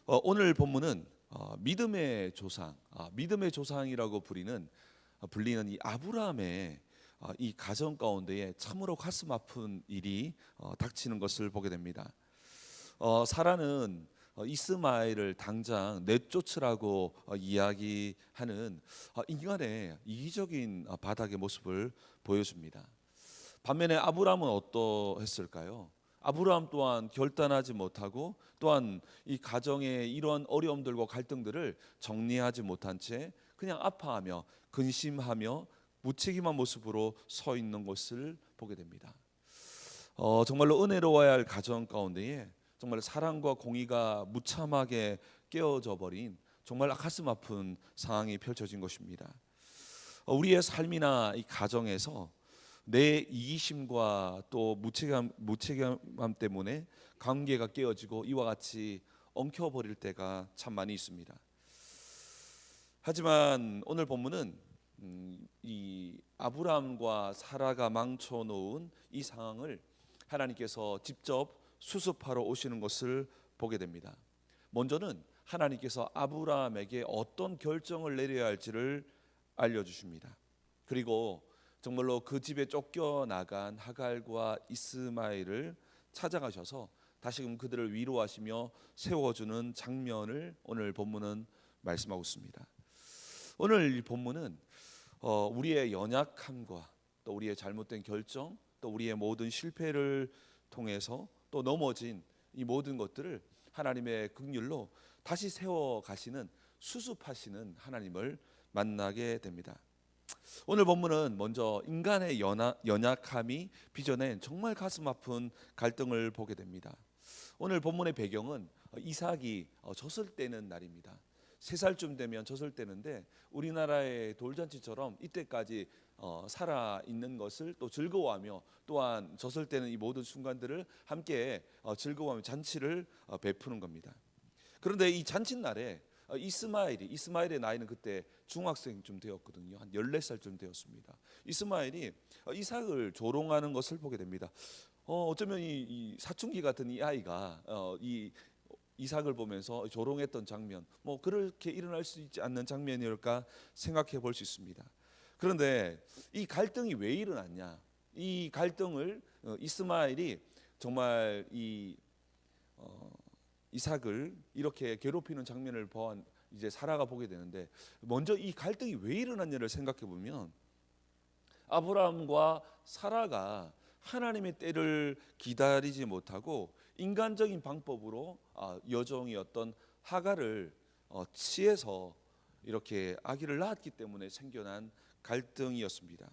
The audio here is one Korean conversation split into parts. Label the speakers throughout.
Speaker 1: 오늘 본문은 믿음의 조상, 믿음의 조상이라고 불리는 이 아브라함의 이 가정 가운데에 참으로 가슴 아픈 일이 닥치는 것을 보게 됩니다. 사라는 이스마엘을 당장 내쫓으라고 이야기하는 인간의 이기적인 바닥의 모습을 보여줍니다. 반면에 아브라함은 어떠했을까요? 아브라함 또한 결단하지 못하고 또한 이 가정의 이러한 어려움들과 갈등들을 정리하지 못한 채 그냥 아파하며 근심하며 무책임한 모습으로 서 있는 것을 보게 됩니다. 정말로 은혜로워야 할 가정 가운데에 정말 사랑과 공의가 무참하게 깨어져 버린 정말 가슴 아픈 상황이 펼쳐진 것입니다. 우리의 삶이나 이 가정에서 내 이기심과 또 무책임함 때문에 관계가 깨어지고 이와 같이 엉켜버릴 때가 참 많이 있습니다. 하지만 오늘 본문은 이 아브라함과 사라가 망쳐놓은 이 상황을 하나님께서 직접 수습하러 오시는 것을 보게 됩니다. 먼저는 하나님께서 아브라함에게 어떤 결정을 내려야 할지를 알려주십니다. 그리고 정말로 그 집에 쫓겨나간 하갈과 이스마엘을 찾아가셔서 다시금 그들을 위로하시며 세워주는 장면을 오늘 본문은 말씀하고 있습니다. 오늘 이 본문은 우리의 연약함과 또 우리의 잘못된 결정, 또 우리의 모든 실패를 통해서 또 넘어진 이 모든 것들을 하나님의 긍휼로 다시 세워가시는 수습하시는 하나님을 만나게 됩니다. 오늘 본문은 먼저 인간의 연약함이 빚어낸 정말 가슴 아픈 갈등을 보게 됩니다. 오늘 본문의 배경은 이삭이 젖을 떼는 날입니다. 3살쯤 되면 젖을 떼는데 우리나라의 돌잔치처럼 이때까지 살아있는 것을 또 즐거워하며 또한 젖을 떼는 이 모든 순간들을 함께 즐거워하며 잔치를 베푸는 겁니다. 그런데 이 잔칫날에 이스마엘의 나이는 그때 중학생쯤 되었거든요. 한 14살쯤 되었습니다. 이스마엘이 이삭을 조롱하는 것을 보게 됩니다. 어쩌면 이 사춘기 같은 이 아이가 이 이삭을 보면서 조롱했던 장면, 뭐 그렇게 일어날 수 있지 않는 장면일까 생각해 볼 수 있습니다. 그런데 이 갈등이 왜 일어났냐? 이 갈등을 이스마엘이 정말 이삭을 이렇게 괴롭히는 장면을 보아 이제 사라가 보게 되는데, 먼저 이 갈등이 왜 일어났냐를 생각해 보면 아브라함과 사라가 하나님의 때를 기다리지 못하고 인간적인 방법으로 여종이었던 하갈을 취해서 이렇게 아기를 낳았기 때문에 생겨난 갈등이었습니다.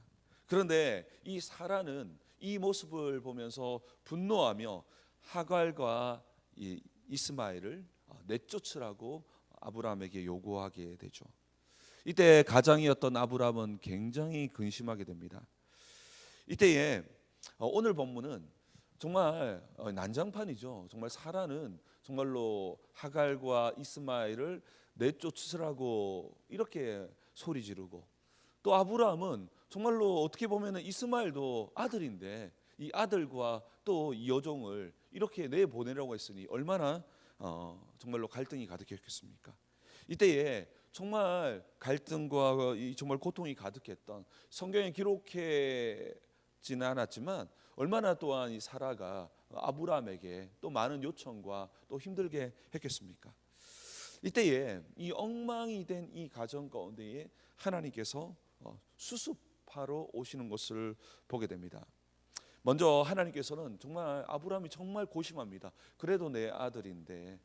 Speaker 1: 그런데 이 사라는 이 모습을 보면서 분노하며 하갈과 이스마엘을 내쫓으라고 아브라함에게 요구하게 되죠. 이때 가장이었던 아브라함은 굉장히 근심하게 됩니다. 이때에 오늘 본문은 정말 난장판이죠. 정말 사라는 정말로 하갈과 이스마엘을 내쫓으라고 이렇게 소리 지르고, 또 아브라함은 정말로 어떻게 보면 이스마엘도 아들인데 이 아들과 또 이 여종을 이렇게 내보내려고 했으니 얼마나 정말로 갈등이 가득했겠습니까? 이때에 정말 갈등과 정말 고통이 가득했던, 성경에 기록해 지는 않았지만 얼마나 또한 이 사라가 아브라함에게 또 많은 요청과 또 힘들게 했겠습니까? 이때에 이 엉망이 된 이 가정 가운데에 하나님께서 수습하러 오시는 것을 보게 됩니다. 먼저 하나님께서는 정말 아브라함이 정말 고심합니다. 그래도 내 아들인데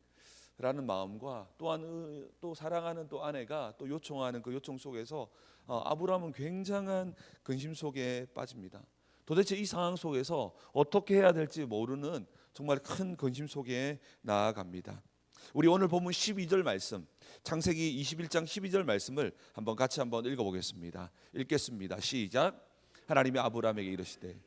Speaker 1: 라는 마음과 또한 또 사랑하는 또 아내가 또 요청하는 그 요청 속에서 아브라함은 굉장한 근심 속에 빠집니다. 도대체 이 상황 속에서 어떻게 해야 될지 모르는 정말 큰 근심 속에 나아갑니다. 우리 오늘 본문 12절 말씀, 창세기 21장 12절 말씀을 같이 읽어보겠습니다. 읽겠습니다. 시작. 하나님이 아브라함에게 이르시되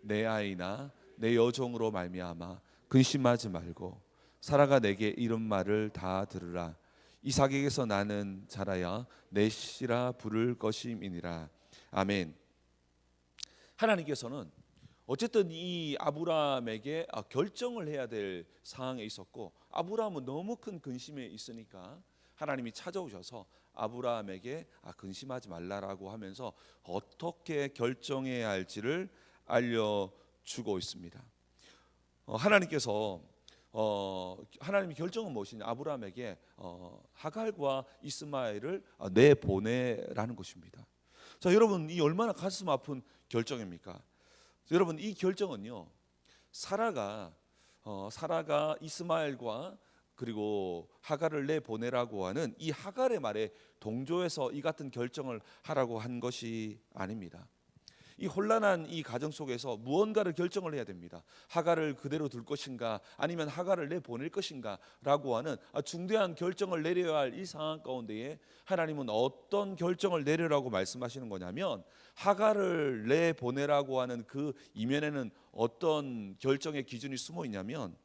Speaker 1: 내 아이나 내 여종으로 말미암아 근심하지 말고 사라가 내게 이른 말을 다 들으라. 이삭에게서 나는 자라야 내 씨라 부를 것임이니라. 아멘. 하나님께서는 어쨌든 이 아브라함에게 결정을 해야 될 상황에 있었고, 아브라함은 너무 큰 근심에 있으니까 하나님이 찾아오셔서 아브라함에게 근심하지 말라라고 하면서 어떻게 결정해야 할지를 알려주고 있습니다. 하나님께서 하나님의 결정은 무엇이냐? 아브라함에게 하갈과 이스마엘을 내보내라는 것입니다. 자, 여러분, 이 얼마나 가슴 아픈 결정입니까? 여러분, 이 결정은요, 사라가 이스마엘과 그리고 하갈을 내보내라고 하는 이 하갈의 말에 동조해서 이 같은 결정을 하라고 한 것이 아닙니다. 이 혼란한 이 가정 속에서 무언가를 결정을 해야 됩니다. 하갈을 그대로 둘 것인가, 아니면 하갈을 내보낼 것인가 라고 하는 중대한 결정을 내려야 할 이 상황 가운데에 하나님은 어떤 결정을 내리라고 말씀하시는 거냐면, 하갈을 내보내라고 하는 그 이면에는 어떤 결정의 기준이 숨어 있냐면,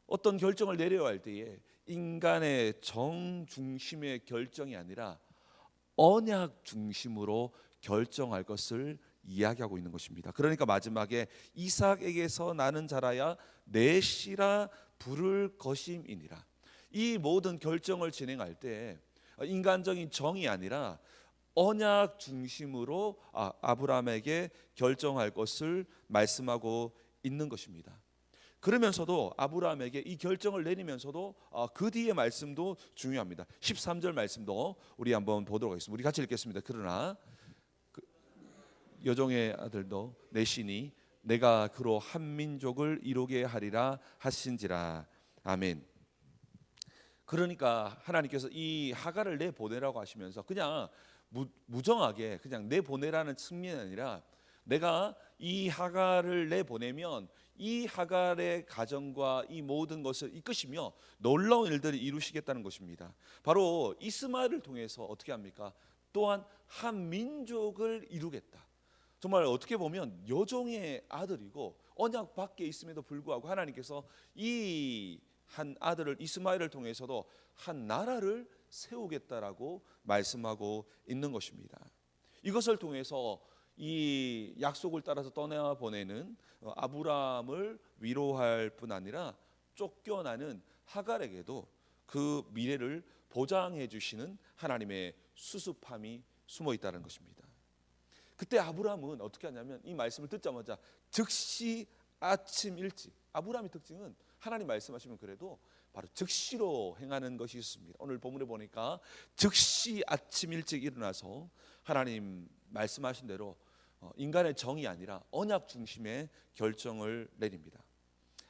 Speaker 1: 어떤 결정을 내려야 할 때에 인간의 정 중심의 결정이 아니라 언약 중심으로 결정할 것을 이야기하고 있는 것입니다. 그러니까 마지막에 이삭에게서 나는 자라야 내 씨라 부를 것임이니라. 이 모든 결정을 진행할 때 인간적인 정이 아니라 언약 중심으로 아브라함에게 결정할 것을 말씀하고 있는 것입니다. 그러면서도 아브라함에게 이 결정을 내리면서도 그 뒤의 말씀도 중요합니다. 13절 말씀도 우리 한번 보도록 하겠습니다. 우리 같이 읽겠습니다. 그러나 여종의 아들도 내 신이 내가 그로 한 민족을 이루게 하리라 하신지라. 아멘. 그러니까 하나님께서 이 하갈을 내보내라고 하시면서 그냥 무정하게 그냥 내보내라는 측면이 아니라, 내가 이 하갈을 내보내면 이 하갈의 가정과 이 모든 것을 이끄시며 놀라운 일들을 이루시겠다는 것입니다. 바로 이스마엘을 통해서 어떻게 합니까? 또한 한 민족을 이루겠다. 정말 어떻게 보면 여종의 아들이고 언약 밖에 있음에도 불구하고 하나님께서 이 한 아들을 이스마엘을 통해서도 한 나라를 세우겠다라고 말씀하고 있는 것입니다. 이것을 통해서 이 약속을 따라서 떠나보내는 아브라함을 위로할 뿐 아니라 쫓겨나는 하갈에게도 그 미래를 보장해 주시는 하나님의 수습함이 숨어 있다는 것입니다. 그때 아브라함은 어떻게 하냐면 이 말씀을 듣자마자 즉시 아침 일찍, 아브라함의 특징은 하나님 말씀하시면 그래도 바로 즉시로 행하는 것이 있습니다. 오늘 본문에 보니까 즉시 아침 일찍 일어나서 하나님 말씀하신 대로 인간의 정이 아니라 언약 중심의 결정을 내립니다.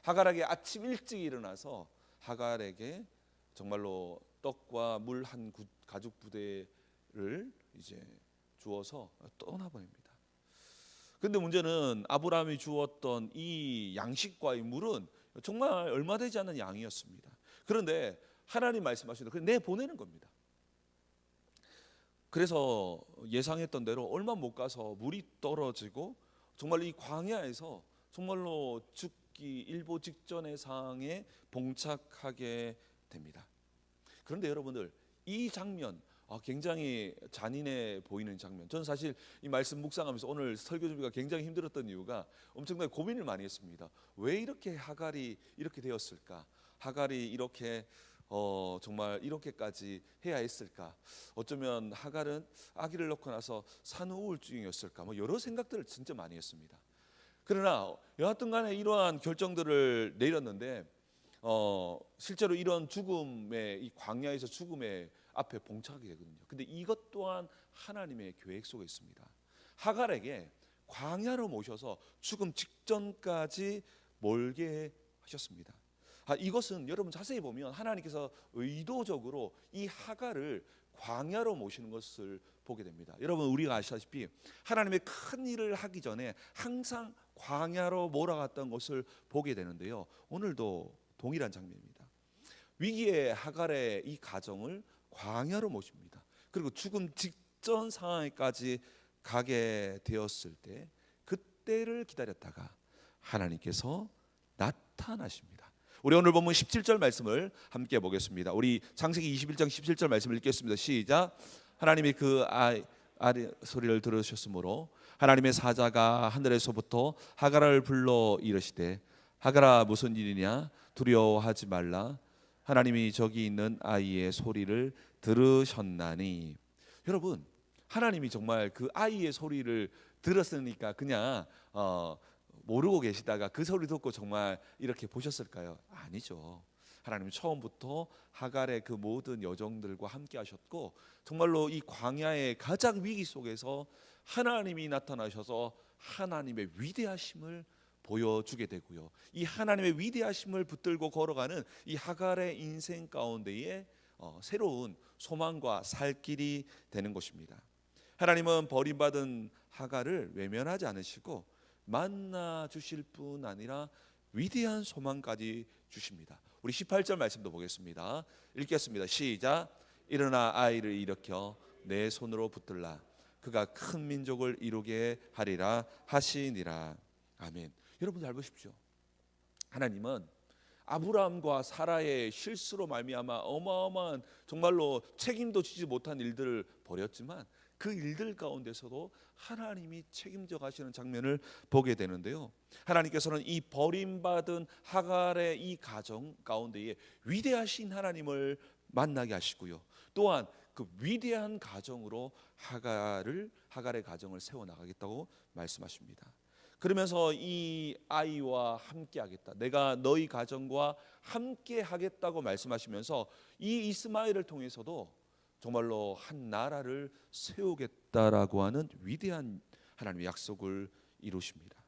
Speaker 1: 하갈에게 아침 일찍 일어나서 하갈에게 정말로 떡과 물 한 가죽 부대를 이제 주어서 떠나보냅니다. 근데 문제는 아브라함이 주었던 이 양식과 이 물은 정말 얼마 되지 않는 양이었습니다. 그런데 하나님 말씀하시는 대로 내보내는 겁니다. 그래서 예상했던 대로 얼마 못 가서 물이 떨어지고 정말 이 광야에서 정말로 죽기 일보 직전의 상황에 봉착하게 됩니다. 그런데 여러분들, 이 장면 굉장히 잔인해 보이는 장면. 저는 사실 이 말씀 묵상하면서 오늘 설교 준비가 굉장히 힘들었던 이유가 엄청나게 고민을 많이 했습니다. 왜 이렇게 하갈이 이렇게 되었을까? 하갈이 이렇게 정말 이렇게까지 해야 했을까? 어쩌면 하갈은 아기를 낳고 나서 산후 우울증이었을까? 여러 생각들을 진짜 많이 했습니다. 그러나 여하튼 간에 이러한 결정들을 내렸는데 실제로 이런 죽음의 이 광야에서 죽음의 앞에 봉착하게 되거든요. 근데 이것 또한 하나님의 계획 속에 있습니다. 하갈에게 광야로 모셔서 죽음 직전까지 몰게 하셨습니다. 이것은 여러분 자세히 보면 하나님께서 의도적으로 이 하갈을 광야로 모시는 것을 보게 됩니다. 여러분, 우리가 아시다시피 하나님의 큰 일을 하기 전에 항상 광야로 몰아갔던 것을 보게 되는데요. 오늘도 동일한 장면입니다. 위기의 하갈의 이 가정을 광야로 모십니다. 그리고 죽음 직전 상황까지 가게 되었을 때 그때를 기다렸다가 하나님께서 나타나십니다. 우리 오늘 본문 17절 말씀을 함께 보겠습니다. 우리 창세기 21장 17절 말씀을 읽겠습니다. 시작. 하나님이 그 아리 소리를 들으셨으므로 하나님의 사자가 하늘에서부터 하갈을 불러 이르시되 하갈아 무슨 일이냐 두려워하지 말라 하나님이 저기 있는 아이의 소리를 들으셨나니. 여러분, 하나님이 정말 그 아이의 소리를 들었으니까 그냥 모르고 계시다가 그 소리 듣고 정말 이렇게 보셨을까요? 아니죠. 하나님 처음부터 하갈의 그 모든 여정들과 함께 하셨고, 정말로 이 광야의 가장 위기 속에서 하나님이 나타나셔서 하나님의 위대하심을 보여주게 되고요, 이 하나님의 위대하심을 붙들고 걸어가는 이 하갈의 인생 가운데에 새로운 소망과 살 길이 되는 것입니다. 하나님은 버림받은 하갈을 외면하지 않으시고 만나 주실 뿐 아니라 위대한 소망까지 주십니다. 우리 18절 말씀도 보겠습니다. 읽겠습니다. 시작. 일어나 아이를 일으켜 내 손으로 붙들라 그가 큰 민족을 이루게 하리라 하시니라. 아멘. 여러분 잘 보십시오. 하나님은 아브라함과 사라의 실수로 말미암아 어마어마한 정말로 책임도 지지 못한 일들을 벌였지만 그 일들 가운데서도 하나님이 책임져 가시는 장면을 보게 되는데요, 하나님께서는 이 버림받은 하갈의 이 가정 가운데에 위대하신 하나님을 만나게 하시고요, 또한 그 위대한 가정으로 하갈의 가정을 세워나가겠다고 말씀하십니다. 그러면서 이 아이와 함께 하겠다, 내가 너희 가정과 함께 하겠다고 말씀하시면서 이 이스마엘을 통해서도 정말로 한 나라를 세우겠다라고 하는 위대한 하나님의 약속을 이루십니다.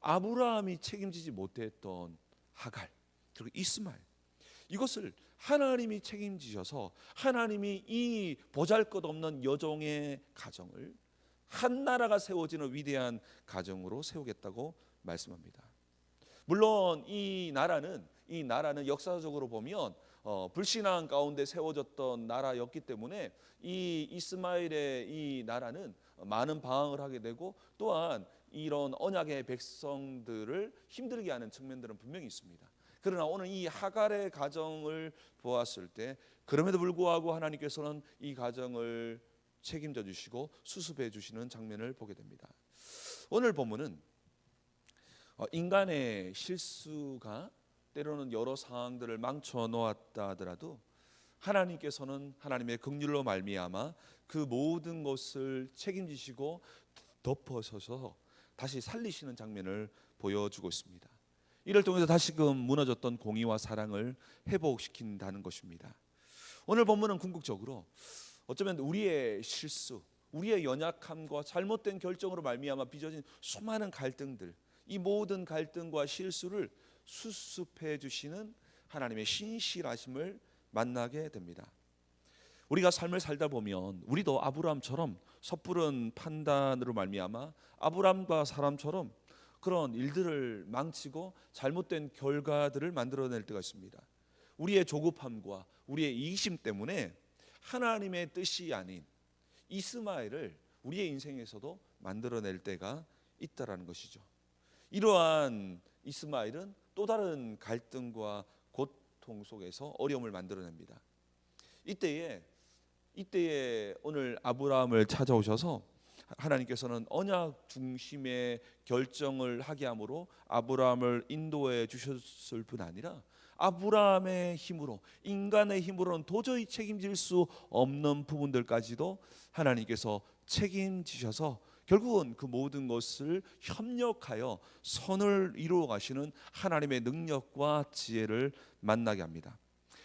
Speaker 1: 아브라함이 책임지지 못했던 하갈 그리고 이스마엘, 이것을 하나님이 책임지셔서 하나님이 이 보잘것없는 여종의 가정을 한 나라가 세워지는 위대한 가정으로 세우겠다고 말씀합니다. 물론 이 나라는 역사적으로 보면 불신앙 가운데 세워졌던 나라였기 때문에 이 이스마엘의 이 나라는 많은 방황을 하게 되고, 또한 이런 언약의 백성들을 힘들게 하는 측면들은 분명히 있습니다. 그러나 오늘 이 하갈의 가정을 보았을 때 그럼에도 불구하고 하나님께서는 이 가정을 책임져 주시고 수습해 주시는 장면을 보게 됩니다. 오늘 본문은 인간의 실수가 때로는 여러 상황들을 망쳐 놓았다 하더라도 하나님께서는 하나님의 긍휼로 말미암아 그 모든 것을 책임지시고 덮어서서 다시 살리시는 장면을 보여주고 있습니다. 이를 통해서 다시금 무너졌던 공의와 사랑을 회복시킨다는 것입니다. 오늘 본문은 궁극적으로 어쩌면 우리의 실수, 우리의 연약함과 잘못된 결정으로 말미암아 빚어진 수많은 갈등들, 이 모든 갈등과 실수를 수습해 주시는 하나님의 신실하심을 만나게 됩니다. 우리가 삶을 살다 보면 우리도 아브라함처럼 섣부른 판단으로 말미암아 아브라함과 사람처럼 그런 일들을 망치고 잘못된 결과들을 만들어낼 때가 있습니다. 우리의 조급함과 우리의 이기심 때문에 하나님의 뜻이 아닌 이스마엘을 우리의 인생에서도 만들어낼 때가 있다라는 것이죠. 이러한 이스마엘은 또 다른 갈등과 고통 속에서 어려움을 만들어냅니다. 이때에 오늘 아브라함을 찾아오셔서 하나님께서는 언약 중심의 결정을 하게 함으로 아브라함을 인도해 주셨을 뿐 아니라 아브라함의 힘으로, 인간의 힘으로는 도저히 책임질 수 없는 부분들까지도 하나님께서 책임지셔서 결국은 그 모든 것을 협력하여 선을 이루어 가시는 하나님의 능력과 지혜를 만나게 합니다.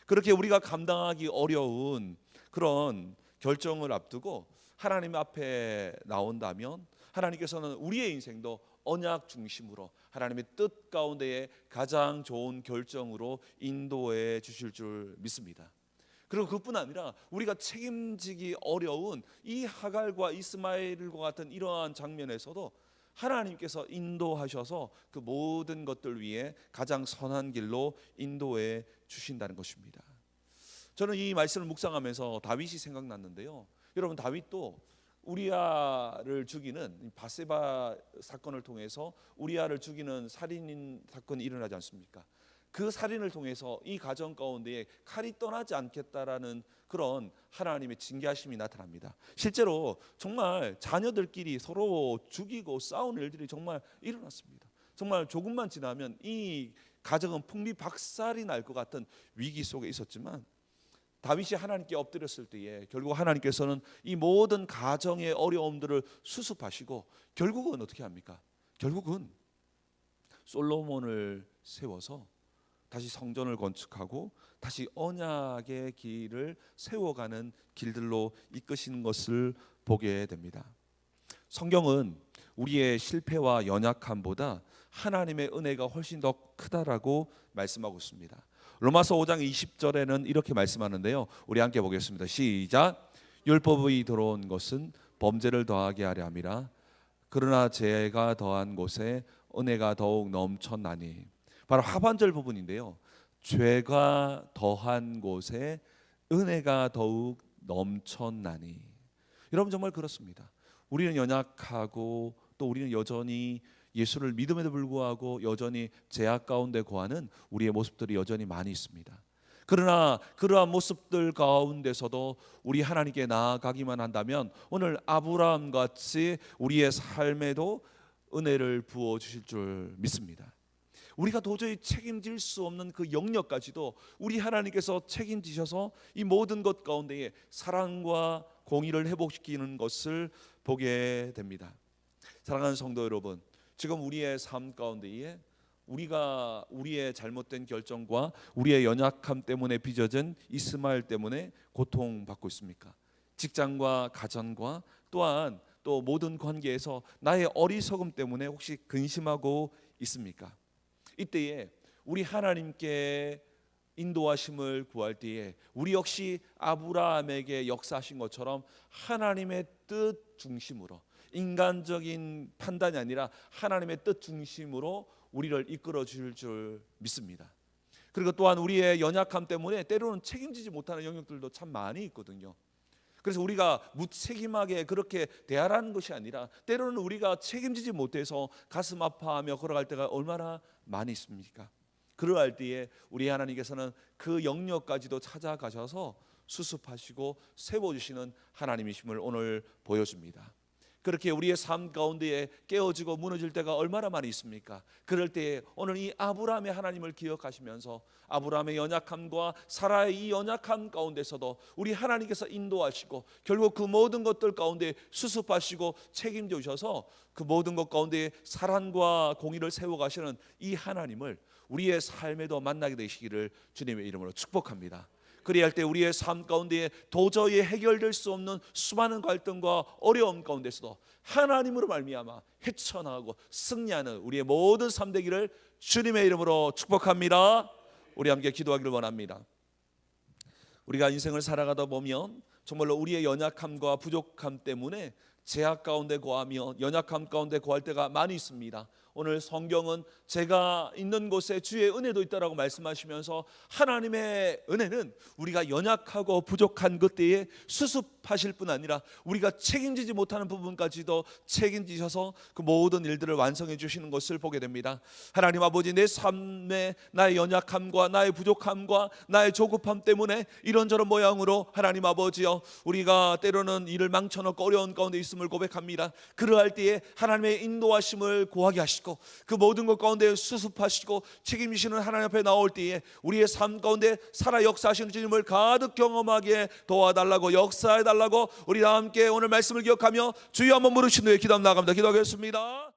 Speaker 1: 그렇게 우리가 감당하기 어려운 그런 결정을 앞두고 하나님 앞에 나온다면 하나님께서는 우리의 인생도 언약 중심으로 하나님의 뜻 가운데에 가장 좋은 결정으로 인도해 주실 줄 믿습니다. 그리고 그뿐 아니라 우리가 책임지기 어려운 이 하갈과 이스마엘과 같은 이러한 장면에서도 하나님께서 인도하셔서 그 모든 것들 위에 가장 선한 길로 인도해 주신다는 것입니다. 저는 이 말씀을 묵상하면서 다윗이 생각났는데요, 여러분, 다윗도 우리아를 죽이는 바세바 사건을 통해서 우리아를 죽이는 살인 사건이 일어나지 않습니까? 그 살인을 통해서 이 가정 가운데에 칼이 떠나지 않겠다라는 그런 하나님의 징계하심이 나타납니다. 실제로 정말 자녀들끼리 서로 죽이고 싸우는 일들이 정말 일어났습니다. 정말 조금만 지나면 이 가정은 풍비박살이 날 것 같은 위기 속에 있었지만, 다윗이 하나님께 엎드렸을 때에 결국 하나님께서는 이 모든 가정의 어려움들을 수습하시고 결국은 어떻게 합니까? 결국은 솔로몬을 세워서 다시 성전을 건축하고 다시 언약의 길을 세워가는 길들로 이끄시는 것을 보게 됩니다. 성경은 우리의 실패와 연약함보다 하나님의 은혜가 훨씬 더 크다라고 말씀하고 있습니다. 로마서 5장 20절에는 이렇게 말씀하는데요. 우리 함께 보겠습니다. 시작. 율법이 들어온 것은 범죄를 더하게 하려 함이라. 그러나 죄가 더한 곳에 은혜가 더욱 넘쳤나니. 바로 하반절 부분인데요. 죄가 더한 곳에 은혜가 더욱 넘쳤나니. 여러분 정말 그렇습니다. 우리는 연약하고 또 우리는 여전히 예수를 믿음에도 불구하고 여전히 죄악 가운데 거하는 우리의 모습들이 여전히 많이 있습니다. 그러나 그러한 모습들 가운데서도 우리 하나님께 나아가기만 한다면 오늘 아브라함 같이 우리의 삶에도 은혜를 부어 주실 줄 믿습니다. 우리가 도저히 책임질 수 없는 그 영역까지도 우리 하나님께서 책임지셔서 이 모든 것 가운데에 사랑과 공의를 회복시키는 것을 보게 됩니다. 사랑하는 성도 여러분, 지금 우리의 삶 가운데에 우리가 우리의 잘못된 결정과 우리의 연약함 때문에 빚어진 이스마엘 때문에 고통받고 있습니까? 직장과 가정과 또한 또 모든 관계에서 나의 어리석음 때문에 혹시 근심하고 있습니까? 이때에 우리 하나님께 인도하심을 구할 때에 우리 역시 아브라함에게 역사하신 것처럼 하나님의 뜻 중심으로, 인간적인 판단이 아니라 하나님의 뜻 중심으로 우리를 이끌어 주실 줄 믿습니다. 그리고 또한 우리의 연약함 때문에 때로는 책임지지 못하는 영역들도 참 많이 있거든요. 그래서 우리가 무책임하게 그렇게 대하라는 것이 아니라 때로는 우리가 책임지지 못해서 가슴 아파하며 걸어갈 때가 얼마나 많이 있습니까? 그러할 때에 우리 하나님께서는 그 영역까지도 찾아가셔서 수습하시고 세워주시는 하나님이심을 오늘 보여줍니다. 그렇게 우리의 삶 가운데에 깨어지고 무너질 때가 얼마나 많이 있습니까? 그럴 때에 오늘 이 아브라함의 하나님을 기억하시면서 아브라함의 연약함과 사라의 이 연약함 가운데서도 우리 하나님께서 인도하시고 결국 그 모든 것들 가운데 수습하시고 책임져 주셔서 그 모든 것 가운데 사랑과 공의를 세워가시는 이 하나님을 우리의 삶에도 만나게 되시기를 주님의 이름으로 축복합니다. 그리할 때 우리의 삶 가운데 도저히 해결될 수 없는 수많은 갈등과 어려움 가운데서도 하나님으로 말미암아 헤쳐나가고 승리하는 우리의 모든 삶 되기를 주님의 이름으로 축복합니다. 우리 함께 기도하기를 원합니다. 우리가 인생을 살아가다 보면 정말로 우리의 연약함과 부족함 때문에 죄악 가운데 거하며 연약함 가운데 거할 때가 많이 있습니다. 오늘 성경은 제가 있는 곳에 주의 은혜도 있다라고 말씀하시면서 하나님의 은혜는 우리가 연약하고 부족한 그때에 수습하실 뿐 아니라 우리가 책임지지 못하는 부분까지도 책임지셔서 그 모든 일들을 완성해 주시는 것을 보게 됩니다. 하나님 아버지, 내 삶에 나의 연약함과 나의 부족함과 나의 조급함 때문에 이런저런 모양으로 하나님 아버지여 우리가 때로는 일을 망쳐놓고 어려운 가운데 있음을 고백합니다. 그러할 때에 하나님의 인도하심을 구하게 하시고 그 모든 것 가운데 수습하시고 책임지시는 하나님 앞에 나올 때에 우리의 삶 가운데 살아 역사하시는 주님을 가득 경험하게 도와달라고 역사해달라고 우리 다 함께 오늘 말씀을 기억하며 주여 한번 부르신 후에 기도하며 나갑니다. 기도하겠습니다.